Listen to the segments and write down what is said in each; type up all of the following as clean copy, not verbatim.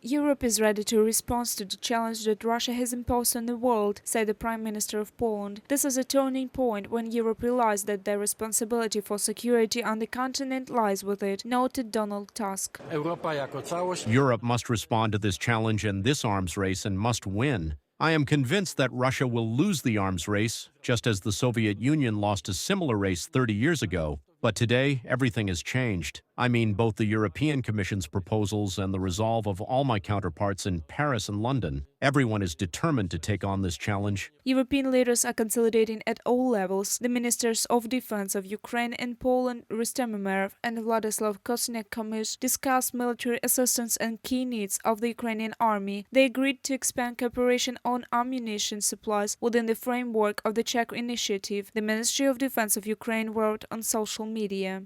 Europe is ready to respond to the challenge that Russia has imposed on the world, said the Prime Minister of Poland. This is a turning point when Europe realized that their responsibility for security on the continent lies with it, noted Donald Tusk. Europe must respond to this challenge and this arms race and must win. I am convinced that Russia will lose the arms race, just as the Soviet Union lost a similar race 30 years ago. But today, everything has changed. I mean, both the European Commission's proposals and the resolve of all my counterparts in Paris and London. Everyone is determined to take on this challenge. European leaders are consolidating at all levels. The ministers of defense of Ukraine and Poland, Rustem Umerov and Radoslaw Sikorski, discussed military assistance and key needs of the Ukrainian army. They agreed to expand cooperation on ammunition supplies within the framework of the Czech initiative, the Ministry of Defense of Ukraine wrote on social media.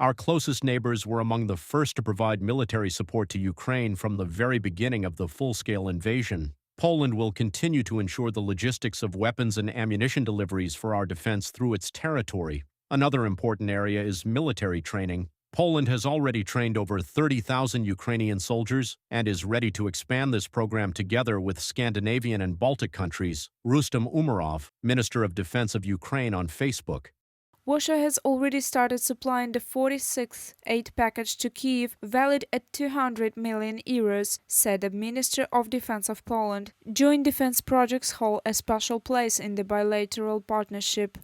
Our closest neighbors were among the first to provide military support to Ukraine from the very beginning of the full-scale invasion. Poland will continue to ensure the logistics of weapons and ammunition deliveries for our defense through its territory. Another important area is military training. Poland has already trained over 30,000 Ukrainian soldiers and is ready to expand this program together with Scandinavian and Baltic countries, Rustem Umerov, Minister of Defense of Ukraine, on Facebook. Russia has already started supplying the 46th aid package to Kyiv, valued at 200 million euros, said the Minister of Defense of Poland. Joint defense projects hold a special place in the bilateral partnership.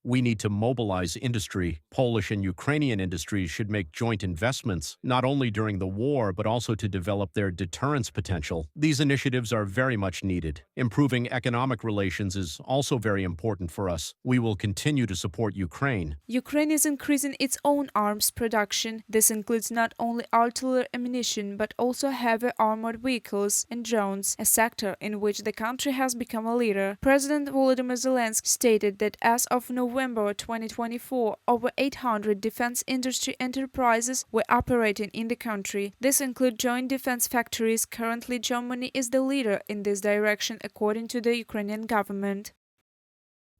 We need to mobilize industry. Polish and Ukrainian industries should make joint investments, not only during the war, but also to develop their deterrence potential. These initiatives are very much needed. Improving economic relations is also very important for us. We will continue to support Ukraine. Ukraine is increasing its own arms production. This includes not only artillery ammunition, but also heavy armored vehicles and drones, a sector in which the country has become a leader. President Volodymyr Zelensky stated that as of November 2024, over 800 defense industry enterprises were operating in the country. This includes joint defense factories. Currently, Germany is the leader in this direction, according to the Ukrainian government.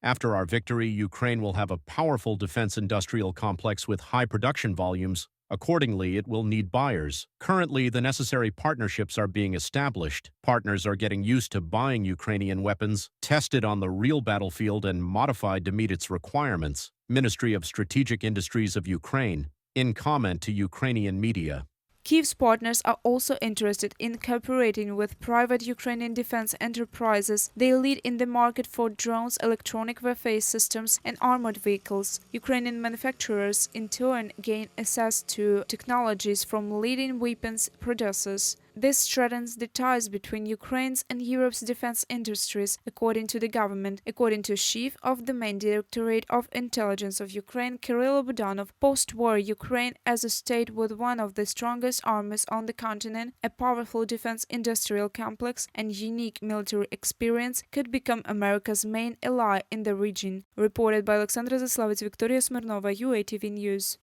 After our victory, Ukraine will have a powerful defense industrial complex with high production volumes. Accordingly, it will need buyers. Currently, the necessary partnerships are being established. Partners are getting used to buying Ukrainian weapons, tested on the real battlefield and modified to meet its requirements. Ministry of Strategic Industries of Ukraine, in comment to Ukrainian media. Kyiv's partners are also interested in cooperating with private Ukrainian defense enterprises. They lead in the market for drones, electronic warfare systems, and armored vehicles. Ukrainian manufacturers, in turn, gain access to technologies from leading weapons producers. This strengthens the ties between Ukraine's and Europe's defense industries, according to the government. According to chief of the main Directorate of Intelligence of Ukraine, Kirill Budanov, post-war Ukraine, as a state with one of the strongest armies on the continent, a powerful defense industrial complex, and unique military experience, could become America's main ally in the region. Reported by Alexandra Zaslavets, Victoria Smirnova, UATV News.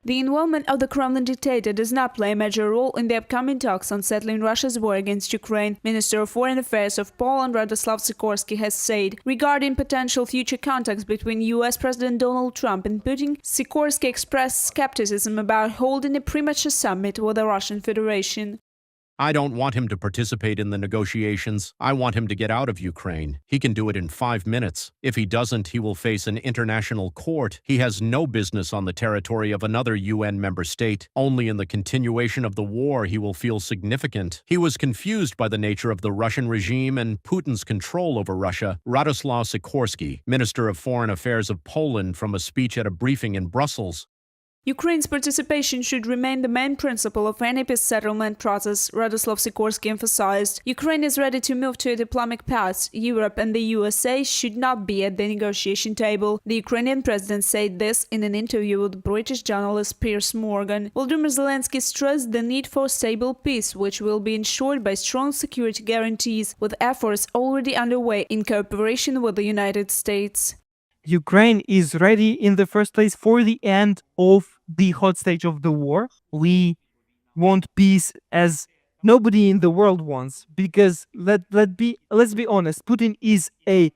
The involvement of the Kremlin dictator does not play a major role in the upcoming talks on settling Russia's war against Ukraine, Minister of Foreign Affairs of Poland Radoslaw Sikorski has said. Regarding potential future contacts between US President Donald Trump and Putin, Sikorski expressed skepticism about holding a premature summit with the Russian Federation. I don't want him to participate in the negotiations. I want him to get out of Ukraine. He can do it in 5 minutes. If he doesn't, he will face an international court. He has no business on the territory of another UN member state. Only in the continuation of the war he will feel significant. He was confused by the nature of the Russian regime and Putin's control over Russia. Radoslaw Sikorski, Minister of Foreign Affairs of Poland, from a speech at a briefing in Brussels. Ukraine's participation should remain the main principle of any peace settlement process, Radoslaw Sikorski emphasized. Ukraine is ready to move to a diplomatic path. Europe and the USA should not be at the negotiation table. The Ukrainian president said this in an interview with British journalist Piers Morgan. Volodymyr Zelensky stressed the need for stable peace, which will be ensured by strong security guarantees, with efforts already underway in cooperation with the United States. Ukraine is ready in the first place for the end of the hot stage of the war. We want peace as nobody in the world wants, because let's be honest, Putin is a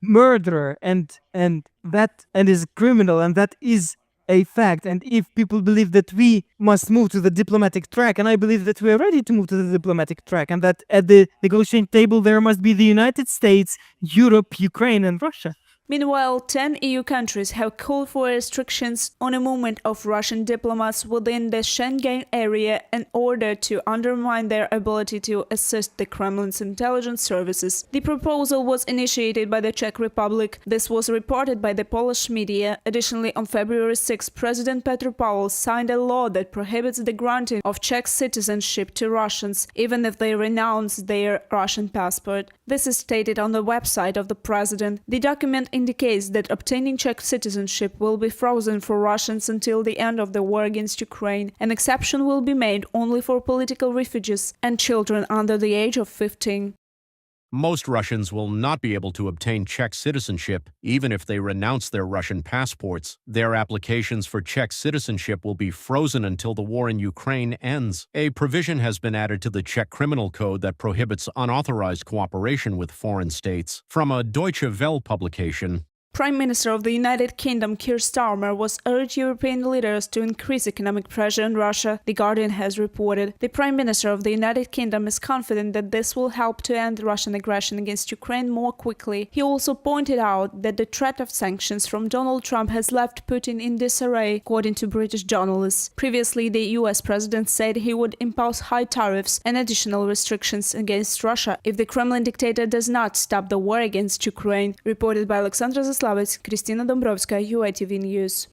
murderer and is a criminal, and that is a fact. And if people believe that we must move to the diplomatic track, and I believe that we are ready to move to the diplomatic track, and that at the negotiating table there must be the United States, Europe, Ukraine, and Russia. Meanwhile, 10 EU countries have called for restrictions on a movement of Russian diplomats within the Schengen area in order to undermine their ability to assist the Kremlin's intelligence services. The proposal was initiated by the Czech Republic. This was reported by the Polish media. Additionally, on February 6, President Petr Pavel signed a law that prohibits the granting of Czech citizenship to Russians, even if they renounce their Russian passport. This is stated on the website of the president. The document indicates that obtaining Czech citizenship will be frozen for Russians until the end of the war against Ukraine. An exception will be made only for political refugees and children under the age of 15. Most Russians will not be able to obtain Czech citizenship, even if they renounce their Russian passports. Their applications for Czech citizenship will be frozen until the war in Ukraine ends. A provision has been added to the Czech criminal code that prohibits unauthorized cooperation with foreign states. From a Deutsche Welle publication, Prime Minister of the United Kingdom Keir Starmer was urged European leaders to increase economic pressure on Russia, The Guardian has reported. The Prime Minister of the United Kingdom is confident that this will help to end Russian aggression against Ukraine more quickly. He also pointed out that the threat of sanctions from Donald Trump has left Putin in disarray, according to British journalists. Previously, the US president said he would impose high tariffs and additional restrictions against Russia if the Kremlin dictator does not stop the war against Ukraine. Reported by Alexandra Zaslavets, Kristina Dombrovska, UATV News.